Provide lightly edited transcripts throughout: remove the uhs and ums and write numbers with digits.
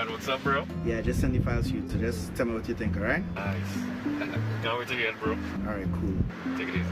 Ryan, what's up, bro? Yeah, just send the files to you. So just tell me what you think, alright? Nice. Can't wait to hear it, bro. Alright, cool. Take it easy.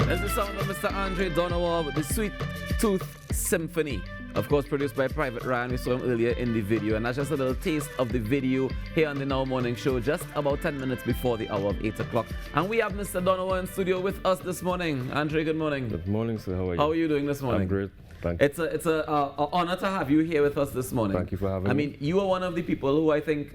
That's the sound of Mr. Andre Donovan with the Sweet Tooth Symphony. Of course, produced by Private Ryan. We saw him earlier in the video. And that's just a little taste of the video here on the Now Morning Show, just about 10 minutes before the hour of 8 o'clock. And we have Mr. Donovan in studio with us this morning. Andre, good morning. Good morning, sir. How are you? How are you doing this morning? I'm great. Thank you. It's a honor to have you here with us this morning. Thank you for having me. I mean, you are one of the people who I think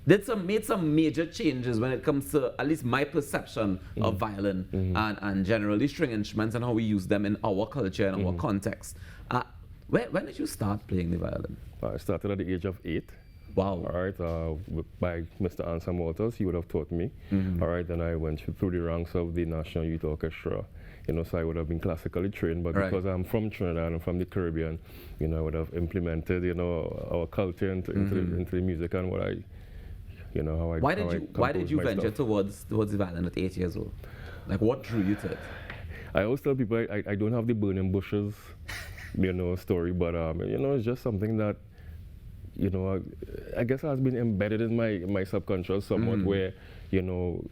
made some major changes when it comes to at least my perception of violin and generally string instruments and how we use them in our culture and our context. When did you start playing the violin? I started at the age of 8. Wow. All right, by Mr. Anselm Waters, he would have taught me. All right, then I went through the ranks of the National Youth Orchestra. You know, so I would have been classically trained, but because I'm from Trinidad and from the Caribbean, you know, I would have implemented, you know, our culture into the music and what I, you know, how I. Why did you venture towards the violin at 8 years old? Like, what drew you to it? I always tell people I don't have the burning bushes, you know, story, but you know, it's just something that, you know, I guess has been embedded in my subconscious somewhat, where, you know,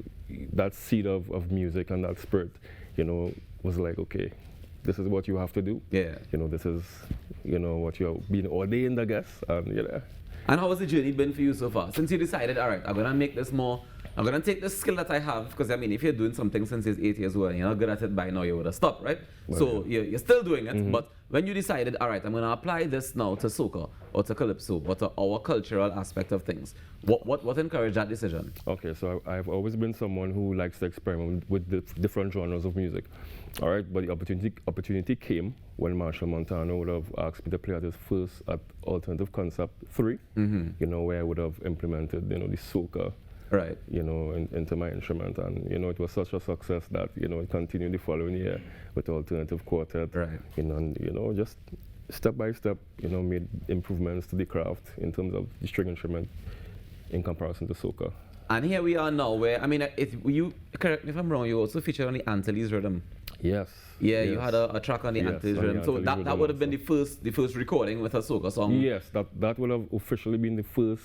that seed of music and that spirit, you know, was like, okay, this is what you have to do. Yeah. You know, this is, you know, what you're being ordained, I guess, and you know. And how has the journey been for you so far? Since you decided, all right, I'm going to make this more, I'm going to take this skill that I have, because I mean, if you're doing something since you're 8 years old and you're not good at it by now, you would have stopped, right? Well, so you're still doing it, but when you decided, all right, I'm going to apply this now to soca or to calypso or to our cultural aspect of things, what encouraged that decision? Okay, so I've always been someone who likes to experiment with different genres of music. All right, but the opportunity came when Marshall Montano would have asked me to play at his first at Alternative Concept 3, you know, where I would have implemented, you know, the soca, right, you know, into my instrument. And, you know, it was such a success that, you know, it continued the following year with Alternative Quartet. Right. You know, and, you know, just step by step, you know, made improvements to the craft in terms of the string instrument in comparison to soca. And here we are now where, I mean, you correct me if I'm wrong, you also featured on the Antilles Rhythm. Yes. Yeah, yes. you had a track on the Antilles on the Rhythm. So Antilles that Rhythm would have been also. the first recording with a soca song. Yes, that would have officially been the first,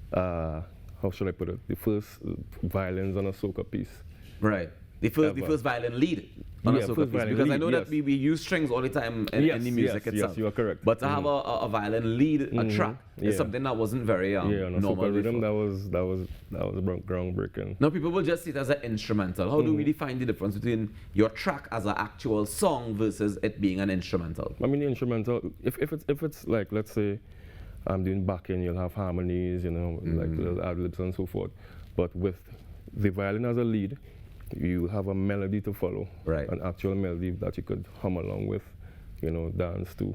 how should I put it, the first violins on a soca piece. Right. The first violin lead on a soca piece. Because I know that we use strings all the time in the music itself. Yes, you are correct. But to have a violin lead a track is something that wasn't very on a normal soca rhythm, before. that was groundbreaking. Now people will just see it as an instrumental. How do we define the difference between your track as an actual song versus it being an instrumental? I mean, the instrumental, if it's like, let's say, I'm doing backing, you'll have harmonies, you know, like little ad-libs and so forth. But with the violin as a lead, you have a melody to follow, right? An actual melody that you could hum along with, you know, dance to.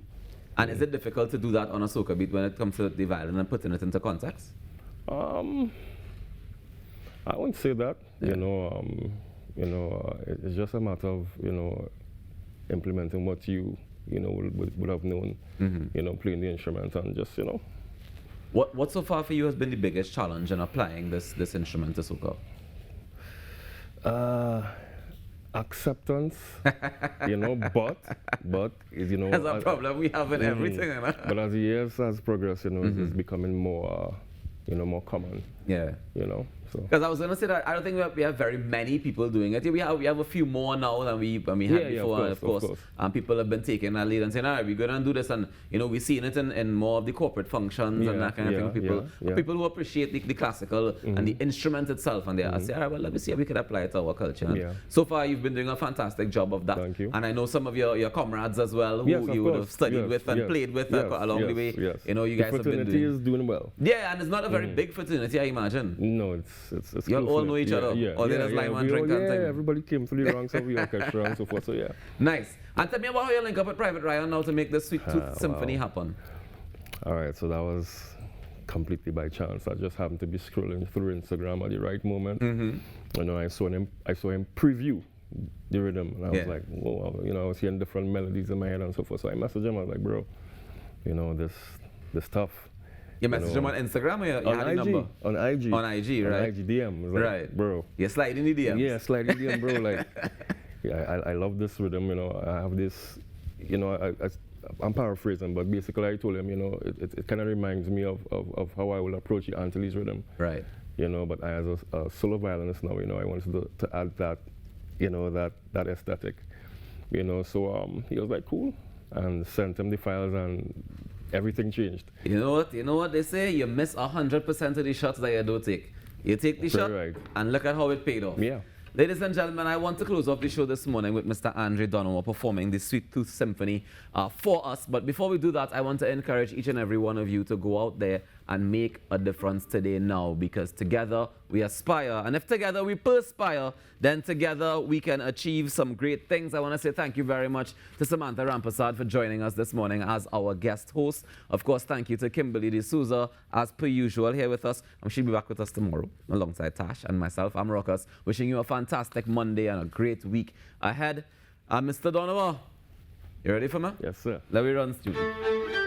And is it difficult to do that on a soca beat when it comes to the violin and putting it into context? I wouldn't say that, you know, It's just a matter of, implementing what you would have known, playing the instrument and just, What so far for you has been the biggest challenge in applying this instrument to soca? Acceptance, but That's a problem we have in everything. But as the years has progressed, it's becoming more, more common. Yeah. So. Because I was going to say that I don't think we have very many people doing it. We have a few more now than we had before. Of course. And people have been taking that lead and saying, all right, we're going to do this. And, we're seeing it in more of the corporate functions and that kind of thing. People who appreciate the classical and the instrument itself. And they say, all right, well, let me see if we could apply it to our culture. And so far, you've been doing a fantastic job of that. Thank you. And I know some of your comrades as well who you would have studied with and played with along the way. Yes. You guys have been doing. The fraternity is doing well. Yeah, and it's not a very big fraternity, I imagine. No, it's you all know each other. Or they just line one drink and thing. Everybody came to the ranks of the orchestra and so forth. So yeah. Nice. And tell me about how you link up with Private Ryan now to make the Sweet Tooth Symphony happen. All right, so that was completely by chance. I just happened to be scrolling through Instagram at the right moment. I saw him preview the rhythm, and I was like, whoa, I was hearing different melodies in my head and so forth. So I messaged him. I was like, bro, this stuff. You messaged him on Instagram or you had the number? On IG. On IG, right? On IG DM. Like, right. Bro. You're sliding the DMs. Yeah, sliding DM, bro. Like, I love this rhythm, I have this, I'm paraphrasing, but basically I told him, it kind of reminds me of how I will approach the Antilles rhythm. Right. But as a solo violinist now, I wanted to add that, that aesthetic. So he was like, cool, and sent him the files and everything changed. You know what they say? You miss 100% of the shots that you don't take. You take the shot and look at how it paid off. Yeah. Ladies and gentlemen, I want to close off the show this morning with Mr. Andre Donowa performing the Sweet Tooth Symphony for us. But before we do that, I want to encourage each and every one of you to go out there and make a difference today now, because together we aspire. And if together we perspire, then together we can achieve some great things. I want to say thank you very much to Samantha Rampasad for joining us this morning as our guest host. Of course, thank you to Kimberly D'Souza, as per usual, here with us. And she'll be back with us tomorrow alongside Tash and myself. I'm Ruckus, wishing you a fantastic Monday and a great week ahead. Mr. Donowa, you ready for me? Yes, sir. Let me run studio.